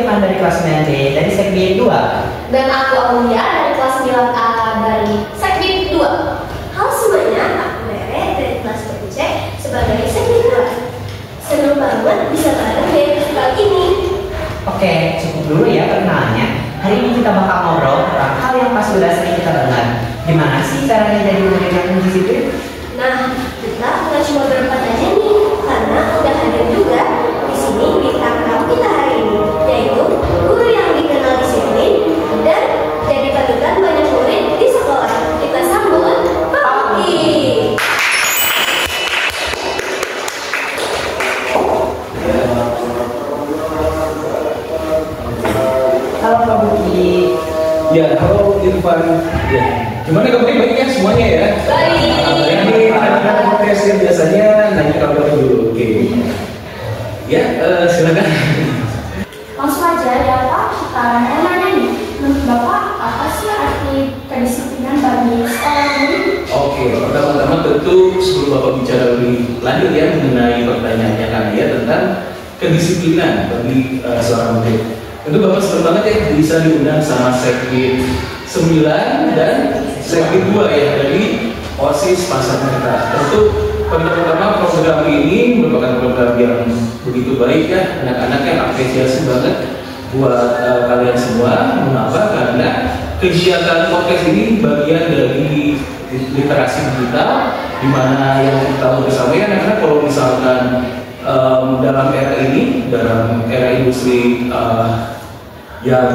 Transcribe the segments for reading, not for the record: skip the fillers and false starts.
Firman dari kelas 9C dari Sekbid 2. Dan aku Aulia dari kelas 9A dari Sekbid 2. Halo semuanya, aku Mere dari kelas 9C sebagai Sekbid 2. Senang banget bisa bareng di festival ini. Oke, cukup dulu ya perkenalannya. Hari ini kita bakal ngobrol tentang hal yang pasti udah sering kita dengar. Gimana sih caranya jadi murid yang disiplin? Nah, kita bukan cuma berempat aja nih, karena udah hadir juga di sini bintang tamu kita hari ini, yaitu guru yang dikenal disiplin dan jadi panutan banyak murid di sekolah. Kita sambut Pak Uki. Halo Pak Buki. Ya, halo Irfan. Ya, gimana kabarnya, baik ya semuanya ya? Baik. Ini ada podcast yang biasanya nanya kabar dulu. Oke. Ya, silakan. Langsung aja ya Pak, kita mau nanya nih, menurut Bapak apa sih arti kedisiplinan bagi seorang murid? Oke, pertama-tama tentu sebelum Bapak bicara lebih lanjut ya mengenai pertanyaannya kan ya tentang kedisiplinan bagi seorang murid. Tentu Bapak senang banget ya bisa diundang sama Sekbid 9 dan Sekbid 2 ya dari OSIS Pasar Merta. Tentu pertama program ini merupakan program yang begitu baik ya, anak-anaknya apresiasi banget buat kalian semua. Mengapa? Karena kegiatan podcast ini bagian dari literasi digital, di mana yang kita tahu bersama ya anak-anak kalau misalkan dalam era ini, dalam era industri yang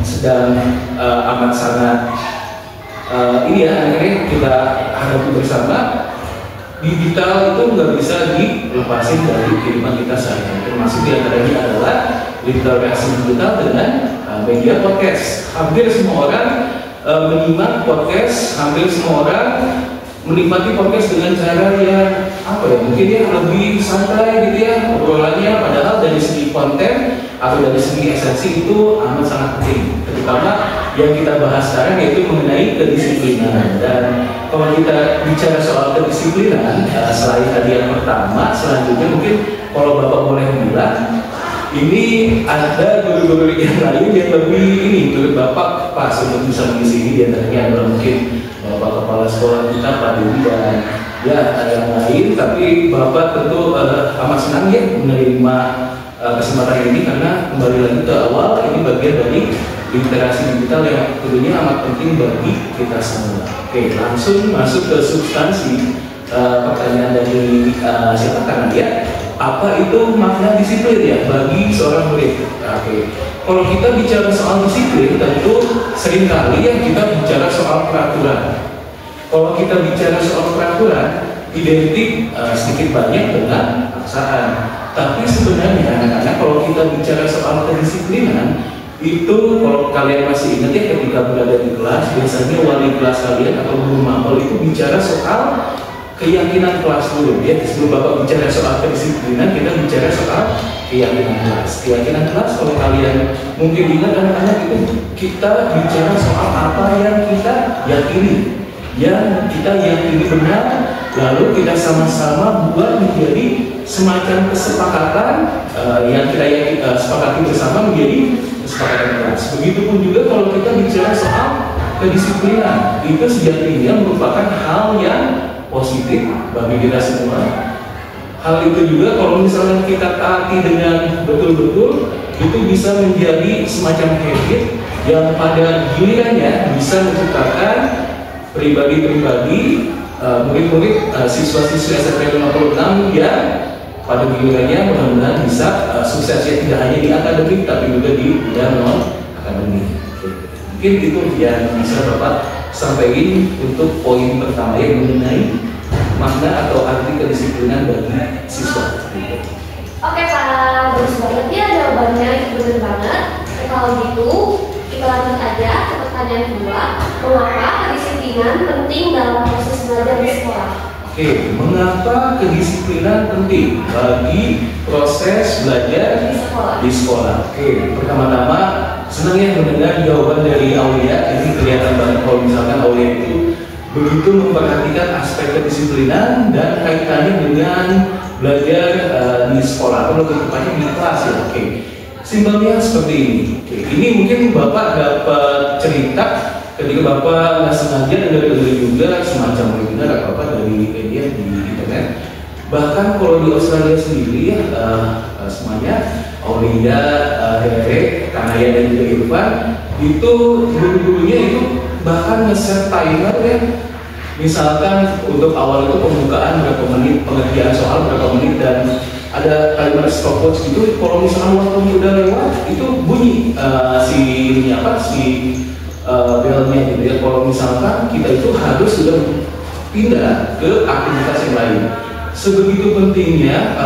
sedang amat sangat ini ya akhirnya kita hadapi bersama, digital itu nggak bisa dilepasin dari kehidupan kita sehari-hari. Termasuk diantaranya adalah literasi digital dengan media podcast. Hampir semua orang menyimak podcast, hampir semua orang menikmati podcast dengan cara yang apa ya, mungkin ya lebih santai gitu ya obrolannya, padahal dari segi konten atau dari segi esensi itu amat sangat penting, terutama yang kita bahas sekarang yaitu mengenai kedisiplinan. Dan kalau kita bicara soal kedisiplinan, selain tadi yang pertama, selanjutnya mungkin kalau Bapak boleh bilang, ini ada guru-guru yang lain yang lebih ini menurut Bapak pas untuk bisa mengisi ini, diantaranya adalah mungkin Bapak Kepala Sekolah kita Pak Dewi dan ya yang lain. Tapi Bapak tentu amat senang ya menerima kesempatan ini karena kembali lagi ke awal, ini bagian dari literasi digital yang tentunya amat penting bagi kita semua. Oke, langsung masuk ke substansi pertanyaan dari siapa kan ya. Apa itu makna disiplin ya bagi seorang murid? Oke, kalau kita bicara soal disiplin, tentu seringkali ya kita bicara soal peraturan. Kalau kita bicara soal peraturan, identik sedikit banyak dengan paksaan. Tapi sebenarnya anak-anak kalau kita bicara soal kedisiplinan, itu kalau kalian masih ingat ya ketika berada di kelas, biasanya wali kelas kalian atau guru mapel itu bicara soal keyakinan kelas dulu ya. Sebelum Bapak bicara soal kedisiplinan, kita bicara soal keyakinan kelas. Keyakinan kelas kalau kalian mungkin ingat anak-anak itu kita bicara soal apa yang kita yakini, yang kita yakini benar, lalu kita sama-sama buat menjadi semacam kesepakatan yang kita sepakati bersama menjadi kesepakatan kelas. Begitupun juga kalau kita bicara soal kedisiplinan, itu sejatinya merupakan hal yang positif bagi kita semua. Hal itu juga kalau misalnya kita taati dengan betul-betul, itu bisa menjadi semacam habit yang pada gilirannya bisa menciptakan pribadi-pribadi murid-murid siswa-siswa SMP 56 yang pada gilirannya mudah-mudahan bisa sukses ya, tidak hanya di akademik tapi juga di bidang non akademik. Mungkin itu yang bisa Bapak sampaikan untuk poin pertama yang mengenai makna atau arti kedisiplinan bagi siswa. Oke Pak, bagus banget ya jawabannya, itu benar banget. Kalau gitu kita lanjut aja ke pertanyaan kedua. Mengapa kedisiplinan penting dalam proses belajar di sekolah? Oke, mengapa kedisiplinan penting bagi proses belajar di sekolah? Oke, pertama-tama senang ya mendengar jawaban dari Aulia. Ini kelihatan banget kalau misalkan Aulia itu begitu memperhatikan aspek kedisiplinan dan kaitannya dengan belajar di sekolah atau lebih tepatnya di kelas ya. Oke, Simpelnya seperti ini. Oke, ini mungkin Bapak dapat cerita ketika Bapak nggak sengaja dengar juga semacam webinar atau apa dari media di internet. Bahkan kalau di Australia sendiri ya semuanya Aulia, Rere, Kanaya dan juga Irfan itu guru-gurunya itu bahkan nge-set timer ya. Misalkan untuk awal itu pembukaan berapa menit, pengerjaan soal berapa menit, dan ada timer stopwatch gitu. Kalau misalkan waktunya udah lewat itu bunyi belnya gitu ya. Kalau misalkan kita itu harus sudah pindah ke aktivitas yang lain. Sebegitu pentingnya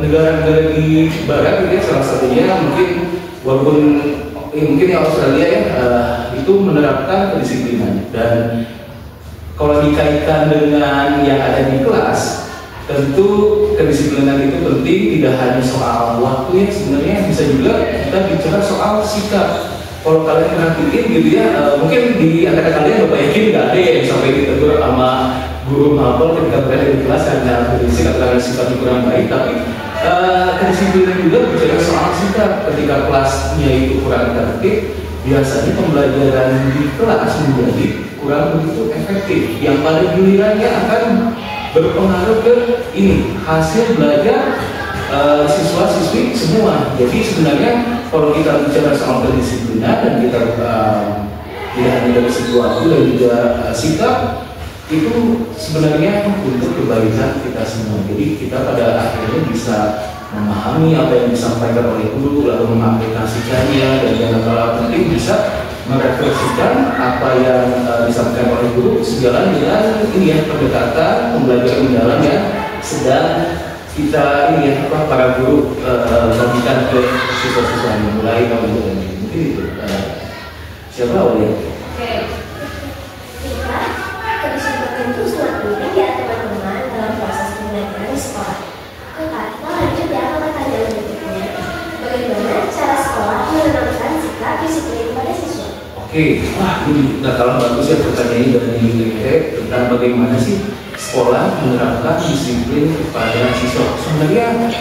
negara-negara di barat gitu ya, salah satunya mungkin walaupun mungkin yang Australia ya itu menerapkan kedisiplinan. Dan kalau dikaitkan dengan yang ada di kelas, tentu kedisiplinan itu penting, tidak hanya soal waktu ya, sebenarnya bisa juga kita bicara soal sikap. Kalau kalian perhatiin gitu ya, mungkin di antara kalian Bapak yakin nggak ada yang sampai ditegur sama guru mapel ketika berada di kelas karena berisik atau karena sifatnya kurang baik. Tapi kedisiplinan juga bicara soal sikap. Ketika kelasnya itu kurang tertib, biasanya pembelajaran di kelas menjadi kurang begitu efektif, yang pada gilirannya akan berpengaruh ke ini hasil belajar siswa-siswi semua. Jadi sebenarnya kalau kita bicara soal kedisiplinan dan kita tidak hanya dari segi waktu dan juga sikap, itu sebenarnya untuk kebaikan kita semua. Jadi kita pada akhirnya bisa memahami apa yang disampaikan oleh guru, lalu mengaplikasikannya, dan yang kalah penting bisa merefleksikan apa yang disampaikan oleh guru sejalan dengan ini ya, pendekatan pembelajaran mendalam yang sedang kita ini ya, para guru bagikan ke siswa-siswa mulai tahun ini. Mungkin itu siapa Aulia? Oke. Kedisiplinan itu sangat penting ya teman-teman dalam proses pembelajaran di sekolah. Kita lanjut ya ke pertanyaan berikutnya. Bagaimana cara sekolah menanamkan sikap disiplin pada siswa? Oke, wah ini nggak kalah bagus ya pertanyaannya dari Rere tentang bagaimana sih sekolah menerapkan disiplin kepada siswa. Sebenarnya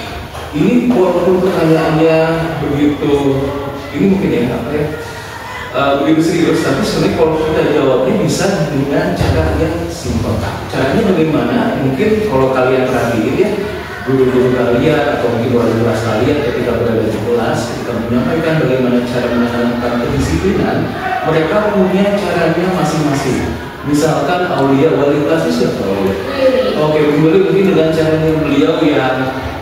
ini walaupun pertanyaannya begitu, ini mungkin ya apa ya, begitu serius, tapi sebenarnya kalau kita jawabnya bisa dengan cara yang simpel. Caranya bagaimana? Mungkin kalau kalian perhatiin ya, guru-guru kalian atau mungkin wali kelas kalian ketika berada di kelas, ketika menyampaikan bagaimana cara menanamkan kedisiplinan, mereka punya caranya masing-masing. Misalkan Aulia, wali kelas itu siapa Aulia? Oke, beliau mungkin dengan caranya beliau yang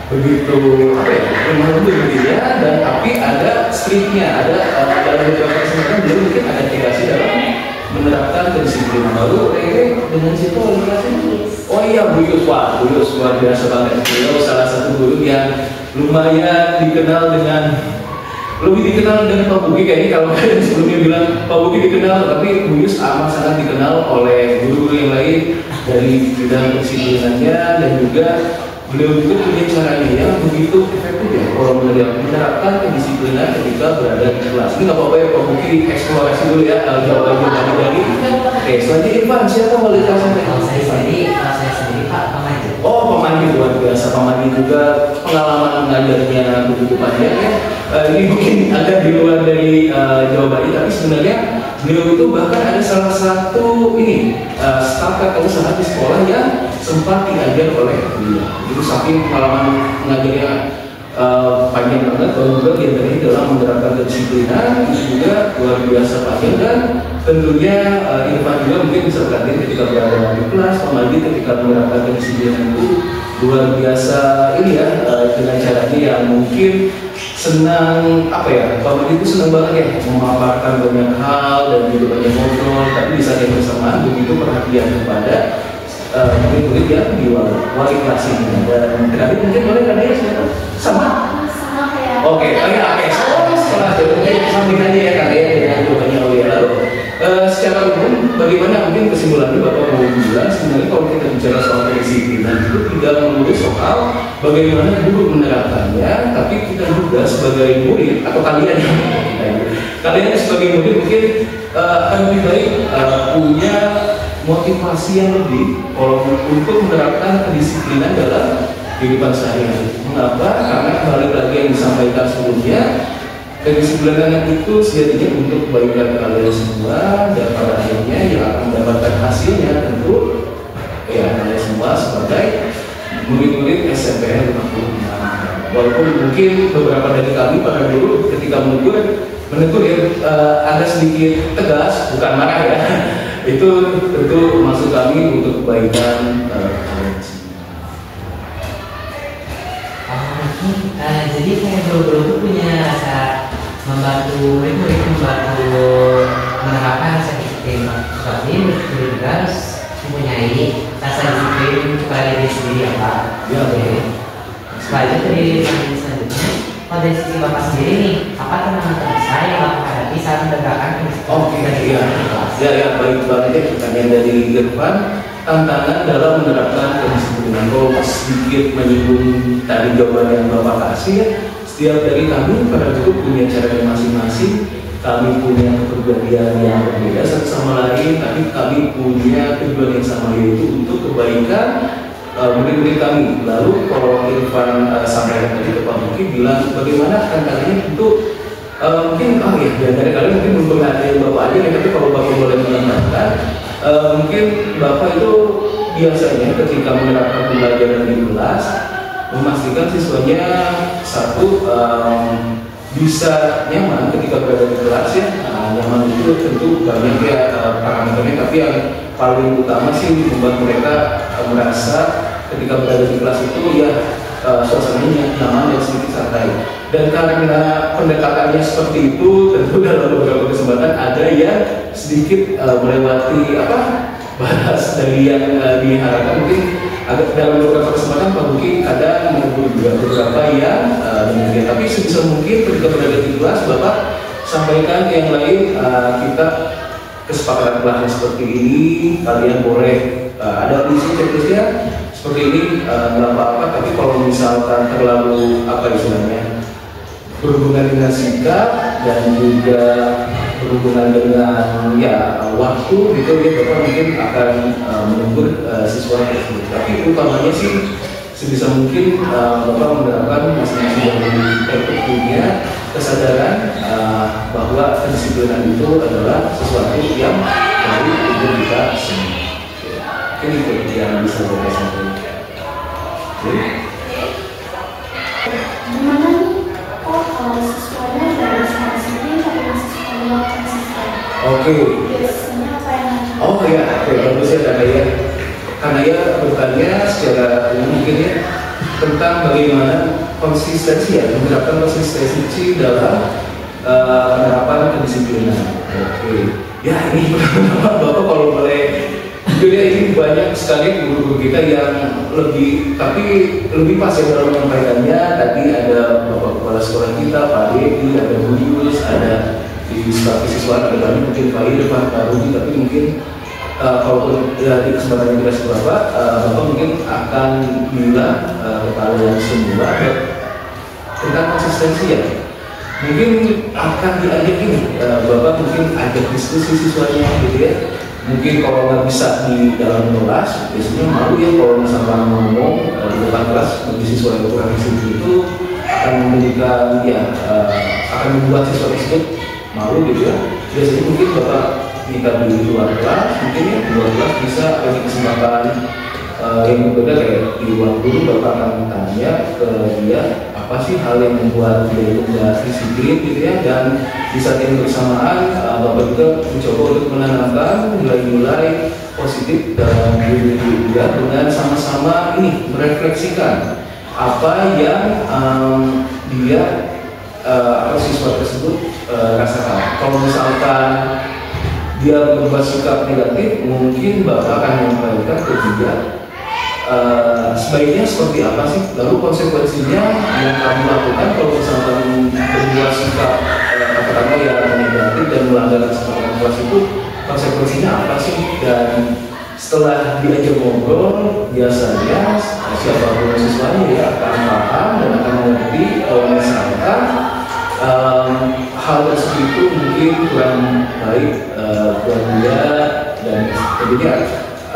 begitu apa ya, lemah lembut gitu ya, dan tapi ada striknya, ada dalam beberapa kesempatan beliau mungkin ada aplikasi dalam menerapkan kedisiplinan. Lalu dengan siapa wali kelas ini? Oh iya, Bu Yus, wah Bu Yus luar biasa banget. Beliau salah satu guru yang lumayan dikenal dengan lebih dikenal dari Pak Buki kayaknya. Kalau kalian sebelumnya bilang Pak Buki dikenal, tapi Bu Yus amat sangat dikenal oleh guru-guru yang lain dari bidang kedisiplinannya, dan juga beliau juga punya caranya yang begitu efektif ya kalau menerapkan kedisiplinan ketika berada di kelas. Ini nggak apa-apa ya Pak Buki eksplorasi dulu ya jawabannya dari. Oke, selanjutnya Irfan, siapa wali kelasnya? Kalau saya sendiri Pak Pamanju. Oh, Pamanju luar biasa. Pamanju juga pengalaman mengajarnya begitu panjang ya. Ini mungkin agak di luar dari jawabannya, tapi sebenarnya beliau itu bahkan ada salah satu staf atau usaha di sekolah yang sempat diajar oleh beliau. Itu saking pengalaman mengajarnya panjang banget, dan juga diantaranya dalam menerapkan kedisiplinan itu juga luar biasa panjang. Dan tentunya Irfan juga mungkin bisa perhatian ketika berada di kelas, Pamanju ketika menerapkan kedisiplinan itu luar biasa ini ya, dengan caranya yang mungkin senang apa ya, Pamanju itu senang banget ya memaparkan banyak hal dan juga banyak ngobrol, tapi di saat yang bersamaan begitu perhatian kepada murid-murid yang di wali kelas ini. Dan terakhir mungkin boleh kalian siapa? Sama kayak oke, sekolah jadi samping aja ya kalian dengan jawabannya Aulia. Lalu secara umum bagaimana mungkin kesimpulannya Bapak mau bilang sebenarnya kalau kita bicara soal kedisiplinan itu tidak melulu soal bagaimana guru menerapkannya, tapi kita juga sebagai murid atau kalian sebagai murid mungkin akan lebih baik punya motivasi yang lebih kalau untuk menerapkan kedisiplinan dalam kehidupan sehari-hari. Mengapa? Karena balik lagi yang disampaikan sebelumnya, kedisiplinan itu sejatinya untuk kebaikan kalian semua, dan pada akhirnya yang akan mendapatkan hasilnya tentu ya kalian semua sebagai murid-murid SMPN 56. Walaupun mungkin beberapa dari kami pada dulu ketika menegur ya agak sedikit tegas, bukan marah ya. Itu tentu maksud kami untuk kebaikan kalian semua. Jadi kayak guru-guru itu punya rasa membantu murid-murid, membantu menerapkan rasa disiplin. Seperti murid juga harus mempunyai rasa disiplin kepada diri sendiri ya Pak. Ya, Oke. Selanjutnya dari pertanyaan selanjutnya, kalau dari sisi Bapak sendiri nih, apa tantangan terbesar yang Bapak hadapi saat menegakkan kedisiplinan? Oke, ya, baik banget ya pertanyaan dari Irfan. Tantangan dalam menerapkan kedisiplinan. Kalau sedikit menyinggung tadi jawaban yang Bapak kasih ya, setiap dari kami pada itu punya cara masing-masing. Kami punya kepribadian yang berbeda satu sama lain, tapi kami punya tujuan yang sama, yaitu untuk kebaikan murid-murid kami. Lalu kalau Irfan sampaikan tadi ke Pak Muki bilang bagaimana tantangannya untuk mungkin di antara kalian mungkin belum pernah ada yang Bapak aja ya, tapi kalau Bapak boleh menambahkan mungkin Bapak itu biasanya ketika menerapkan pembelajaran di kelas memastikan siswanya satu bisa nyaman ketika berada di kelas ya. Nyaman itu tentu banyak ya parameternya, tapi yang paling utama sih membuat mereka merasa ketika berada di kelas itu ya suasananya nyaman dan sedikit santai. Dan karena pendekatannya seperti itu, tentu dalam beberapa kesempatan ada yang sedikit melewati batas dari yang diharapkan. Mungkin agak dalam beberapa kesempatan Pak Buki kadang menegur juga beberapa yang demikian. Tapi sebisa mungkin ketika berada di kelas Bapak sampaikan yang lain, kita kesepakatan kelasnya seperti ini, kalian boleh ada isi checklistnya seperti ini, nggak apa-apa. Tapi kalau misalkan terlalu istilahnya berhubungan dengan sikap dan juga berhubungan dengan waktu gitu ya, Bapak mungkin akan menegur siswa tersebut. Tapi utamanya sih sebisa mungkin Bapak menerapkan masing-masing dari punya kesadaran bahwa kedisiplinan itu adalah sesuatu yang baru untuk kita semua. Ini itu yang bisa saya sampaikan. Gimana nih kok kalau siswanya dari sekolah sendiri tapi masih sekolah konsisten? Oke. Biasanya apa yang Oke, bagus ya karena ya bertanya secara mungkin ya tentang bagaimana konsistensi ya, menerapkan konsistensi dalam penerapan kedisiplinan. Oke, ya ini pertama Bapak kalau boleh jujur ya, ini banyak sekali guru-guru kita yang lebih pas ya dalam menyampaikannya. Tadi ada Bapak Kepala Sekolah kita, Pak Dedi, ada Bu Yus, ada di staf siswa, ada kami mungkin Pak Irfan, Pak Rudi, tapi mungkin kalaupun di kesempatan yang kita Bapak mungkin akan bilang kepada kalian semua tentang konsistensi ya. Mungkin akan diajak ini, Bapak mungkin ajak diskusi siswanya gitu ya. Mungkin kalau nggak bisa di dalam kelas, biasanya malu ya kalau misalkan ngomong di depan kelas bagi siswa yang kurang disiplin itu akan memberikan akan membuat siswa tersebut malu gitu ya. Biasanya mungkin Bapak minta di luar kelas, mungkin ya di luar kelas bisa ada kesempatan yang berbeda kayak di ruang guru Bapak akan tanya ke dia apa sih hal yang membuat dia itu tidak disiplin gitu ya, dan di saat yang bersamaan Bapak juga mencoba untuk menanamkan nilai-nilai positif dalam diri dia dengan sama-sama ini merefleksikan apa yang dia atau siswa tersebut rasakan. Kalau misalkan dia berubah sikap negatif, mungkin Bapak akan menyampaikan ke dia sebaiknya seperti apa sih, lalu konsekuensinya yang kamu lakukan kalau misalkan berubah sikap katakanlah yang negatif dan melanggar kesepakatan kelas itu konsekuensinya apa sih. Dan setelah diajak ngobrol biasanya siapapun siswanya ya akan paham dan akan mengerti kalau misalkan hal tersebut itu mungkin kurang baik buat dia, dan tentunya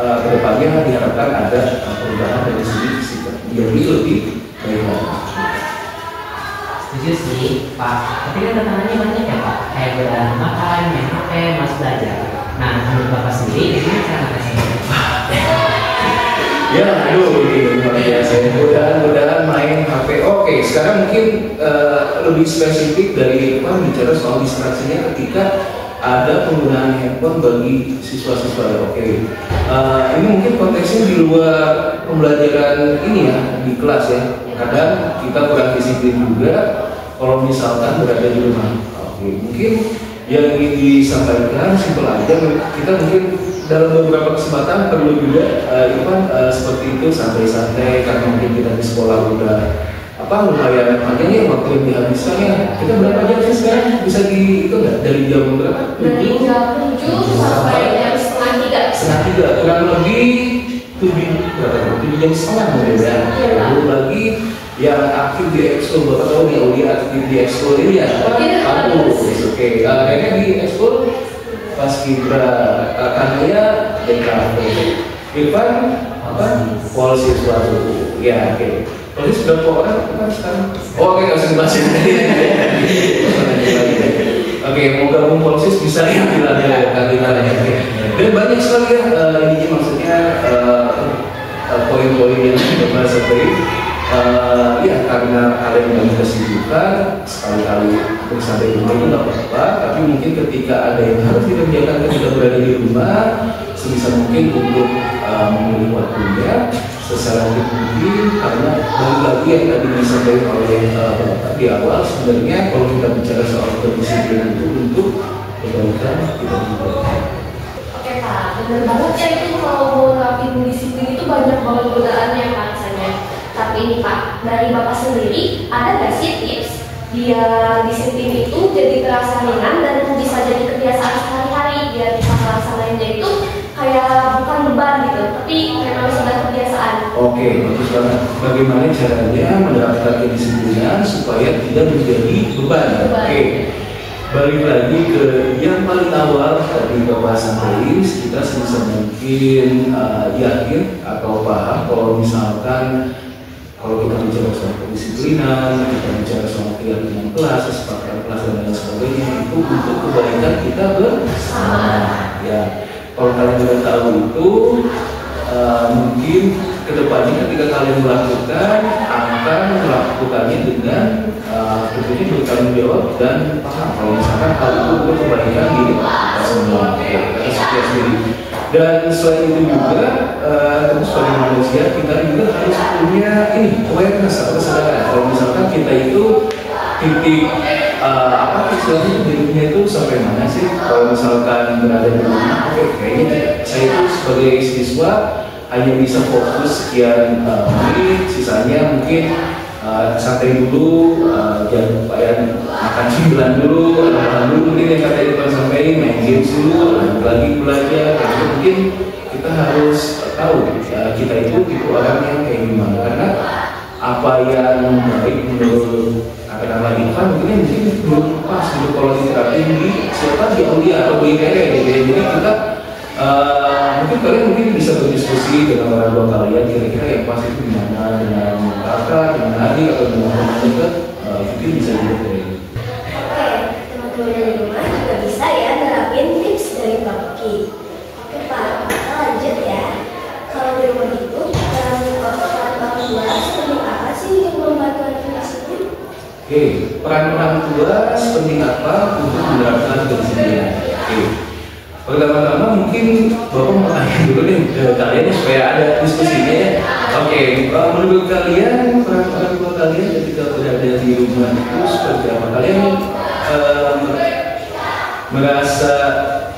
kedepannya diharapkan ada perubahan dari segi sikapnya. menjadi lebih baik lagi. Setuju sih Pak, tapi kan tantangannya banyak ya Pak, kayak godaan makan, main HP, mas belajar. Nah menurut Bapak sendiri gimana cara mengatasinya? Ya, aduh ini luar biasa. Godaan main HP. Oke, sekarang mungkin lebih spesifik dari Pak bicara soal distraksinya ketika ada penggunaan handphone bagi siswa-siswa. Oke, ini mungkin konteksnya di luar pembelajaran ini ya, di kelas ya. Kadang kita kurang disiplin juga kalau misalkan berada di rumah. Oke, mungkin yang ingin disampaikan simpel aja, kita mungkin dalam beberapa kesempatan perlu juga seperti itu santai-santai karena mungkin kita di sekolah udah lumayan panjang ya waktu yang dihabiskan ya. Kita berapa jam sih sekarang bisa di itu nggak dari jam berapa? Dari jam 7 sampai jam setengah 3. Setengah 3 kurang lebih 7 jam setengah mungkin ya. Lalu lagi yang aktif di ekskul, Bapak tahu nih Aulia aktif di ekskul ini ya? Oke, kayaknya di ekskul pas Kibra, Kanaya DKV, Irfan polisi suatu, ya oke. Polisi sudah orang kan sekarang? Oh, oke, nggak usah dibahas Oke, mau gabung polisi bisa ya bilangnya kali-kalinya. Dan banyak sekali ya ini maksudnya poin-poin yang kita sampaikan. Ya karena kalian banyak kesibukan, sekali-kali bersantai di rumah itu nggak apa-apa. Tapi mungkin ketika ada yang harus dikerjakan ketika berada di rumah, sebisa mungkin untuk memilih waktunya secara mungkin, karena lagi yang tadi disampaikan oleh Bapak di awal, sebenarnya kalau kita bicara soal kedisiplinan itu untuk kebaikan kita juga. Oke Pak, benar banget ya itu kalau mau nerapin disiplin itu banyak banget godaannya Pak rasanya. Tapi ini Pak, dari Bapak sendiri ada nggak sih tips biar disiplin itu jadi terasa ringan dan bisa jadi kebiasaan sehari-hari biar kita melaksanainnya itu kayak bukan beban gitu, tapi memang sudah kebiasaan. Oke, bagus banget. Bagaimana caranya menerapkan kedisiplinan supaya tidak menjadi beban? Oke, balik lagi ke yang paling awal tadi Bapak sampaikan, kita sebisa mungkin yakin atau paham kalau misalkan kalau kita bicara soal kedisiplinan, kita bicara soal keyakinan kelas, kesepakatan kelas dan lain sebagainya, itu untuk kebaikan kita bersama. Ya, kalau kalian sudah tahu itu, mungkin kedepannya ketika kalian melakukan, akan melakukannya dengan tentunya bertanggung jawab dan paham. Kalau misalkan hal itu untuk kebaikan diri kita semua, kita sendiri. Dan selain itu juga, tentu sebagai manusia kita juga harus punya awareness atau kesadaran. Kalau misalkan kita itu titik istilahnya dirinya itu sampai mana sih? Kalau misalkan berada di rumah, oke, kayaknya saya itu sebagai siswa hanya bisa fokus sekian menit, sisanya mungkin santai dulu, jangan lupa ya makan cemilan dulu, makan dulu mungkin yang katanya Pak sampaikan, main games dulu, lagi belajar. Jadi mungkin kita harus tahu kita itu tipe orang yang kayak gimana, karena apa yang baik menurut katakan lagi kan mungkin belum pas gitu kalau diterapin di siapa di Aulia atau di IPR gitu ya. Jadi kita mungkin kalian bisa berdiskusi dengan orang tua kalian kira-kira yang pas itu gimana, dengan kakak, dengan adik atau dengan teman dekat, mungkin bisa juga kayak gitu. Oke, teman-teman di rumah juga bisa ya nerapin tips dari Pak Ki. Oke Pak, kita lanjut ya. Kalau di rumah itu, peran orang tua seperti apa sih untuk membantu anak disiplin? Oke, peran orang tua seperti apa untuk menerapkan kedisiplinan? Oke. Pertama-tama mungkin Bapak mau tanya dulu nih ke kalian supaya ada diskusinya ya. Oke, menurut kalian peran orang tua kalian ketika berada di rumah itu seperti apa? Kalian merasa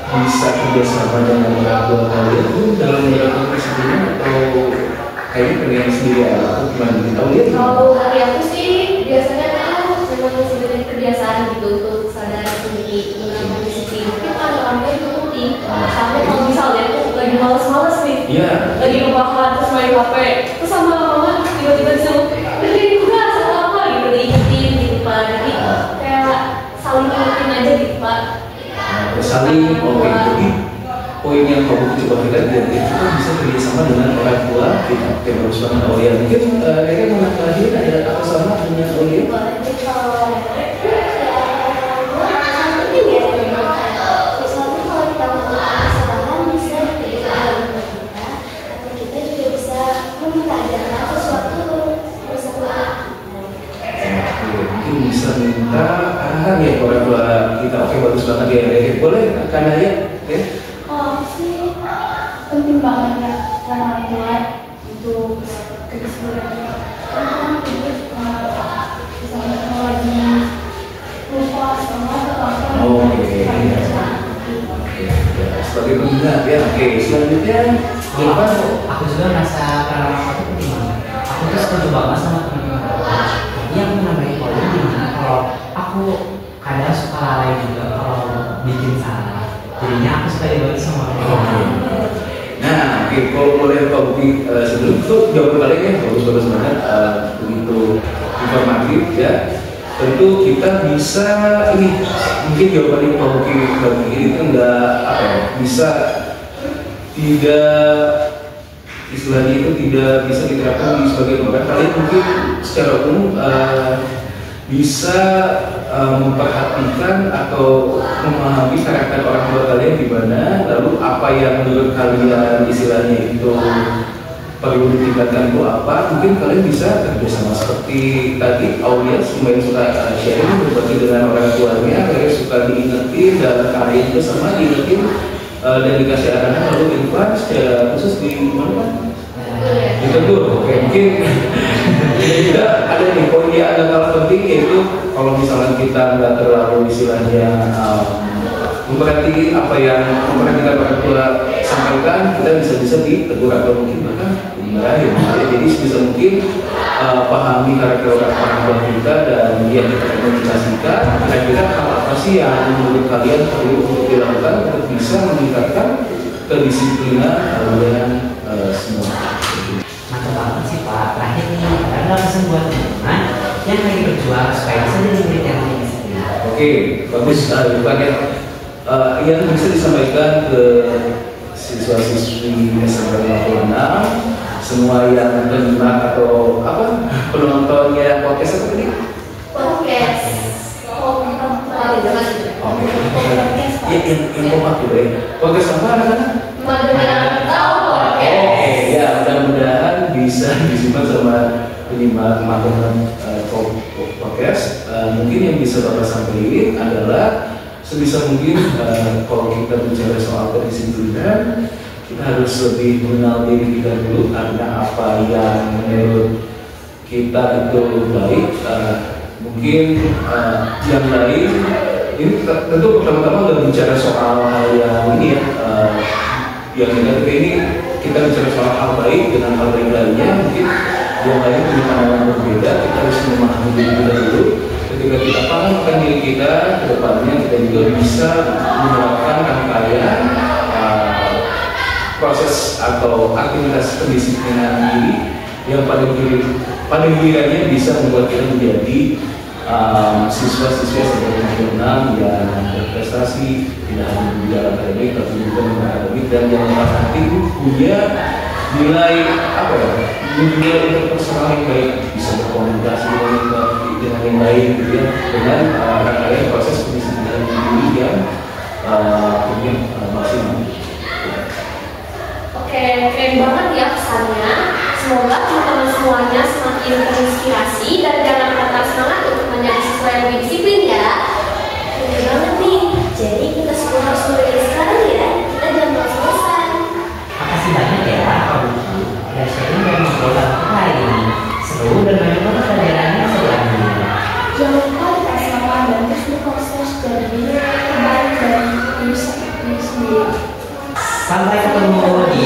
bisa kerjasama dengan orang tua kalian itu dalam menerapkan kedisiplinan atau kayaknya pengen sendiri atau gimana? Tahu ya? Kalau dari aku sih biasanya tuh memang sebagai kebiasaan gitu untuk sadar sendiri menerapkan disiplin. Tapi kan orang tua itu penting. Sampai kalau misalnya tuh lagi males-males nih, lagi ngebahan terus main HP, terus sama mama tiba-tiba disuruh kerjain tugas atau apa gitu diingetin gitu Pak. Jadi kayak saling ingetin aja gitu Pak. Saling, oke. Jadi poin yang kamu coba berikan dan kita bisa kerjasama dengan orang tua kita. Oke, bagus banget Aulia. Mungkin Rere mau nanya lagi ada apa sama dengan Aulia? Bisa minta arahan ya orang tua kita. Oke, bagus banget ya Rere. Boleh karena ya, oke. Oh sih penting banget ya orang tua untuk kedisiplinan. Karena itu misalnya kalau lagi lupa sama atau Oke. Sebagai pengingat ya. Oke, selanjutnya Aku juga merasa peran orang tua itu penting banget. Aku tuh setuju banget sama teman-teman aku. Jadi aku nambahin poin gimana kalau aku kadang suka lalai juga kalau bikin salah. Jadinya aku suka dibantu sama orang tua. nah, oke, kalau boleh Pak Bukti sebelum itu jawaban kalian ya bagus-bagus banget, begitu informatif ya. Tentu kita bisa ini mungkin jawabannya Pak Bukti bagi ini itu enggak apa ya, bisa tidak istilahnya itu tidak bisa diterapkan di sebagian orang. Kalian mungkin secara umum bisa memperhatikan atau memahami karakter orang tua kalian di mana, lalu apa yang menurut kalian istilahnya itu perlu ditingkatkan itu apa, mungkin kalian bisa kerjasama seperti tadi Aulia lumayan suka sharing berbagi dengan orang tuanya, kalian suka diingetin dan kalian juga sama diingetin dan dikasih arahan, lalu Irfan secara khusus di mana Pak? Ditegur. Oke, mungkin ini juga ada nih poin yang agak kalah penting, yaitu kalau misalnya kita nggak terlalu istilahnya memperhatikan apa yang memperhatikan orang tua sampaikan, kita bisa ditegur atau mungkin bahkan dimarahin. Jadi sebisa mungkin pahami karakter orang tua kita dan yang kita komunikasikan. Kira-kira hal apa sih yang menurut kalian perlu untuk dilakukan untuk bisa meningkatkan kedisiplinan kalian semua. Mantap banget sih Pak. Terakhir nih, ada pesan buat teman-teman yang lagi berjuang supaya bisa jadi murid yang lebih disiplin. Oke, bagus. Bukan yang bisa disampaikan ke siswa-siswi SMP 56, semua yang penyimak atau apa penontonnya podcast apa tadi? Podcast. Oke. Ya, yang kompak juga ya. Podcast apa anak-anak? Bagaimana tahu podcast? Oke, ya mudah-mudahan bisa disimak sama penyimak podcast. Mungkin yang bisa Bapak sampaikan adalah sebisa mungkin kalau kita bicara soal kedisiplinan, kita harus lebih mengenal diri kita dulu, karena apa yang menurut kita itu baik, mungkin yang lain ini tentu pertama-tama udah bicara soal hal yang ini ya, yang negatif ini kita bicara soal hal baik dengan hal baik lainnya, mungkin yang lain punya pandangan berbeda. Kita harus memahami diri kita dulu. Ketika kita paham akan diri kita, kedepannya kita juga bisa menerapkan rangkaian proses atau aktivitas pendisiplinan diri yang pada gilirannya bisa membuat kita menjadi siswa-siswa sebagai yang berprestasi tidak hanya di dalam akademik tapi juga di luar akademik, dan yang nanti punya nilai apa ya, nilai interpersonal yang baik, bisa berkomunikasi dengan yang baik gitu ya, dengan rangkaian proses pendisiplinan diri yang punya maksimal. Oke, keren banget ya pesannya. Semoga teman-teman semuanya semakin terinspirasi dan jangan patah semangat untuk menjadi siswa yang lebih disiplin ya. Bener banget nih. Jadi kita semua harus mulai dari sekarang ya. Kita jangan malas-malasan. Makasih banyak ya Pak Bukti. Dan sharing dan ngobrol kita hari ini. Seru dan banyak banget pelajarannya yang saya ambil. jangan lupa dipasangkan dan terus berproses jadi terbaik dari diri sendiri. Sampai ketemu di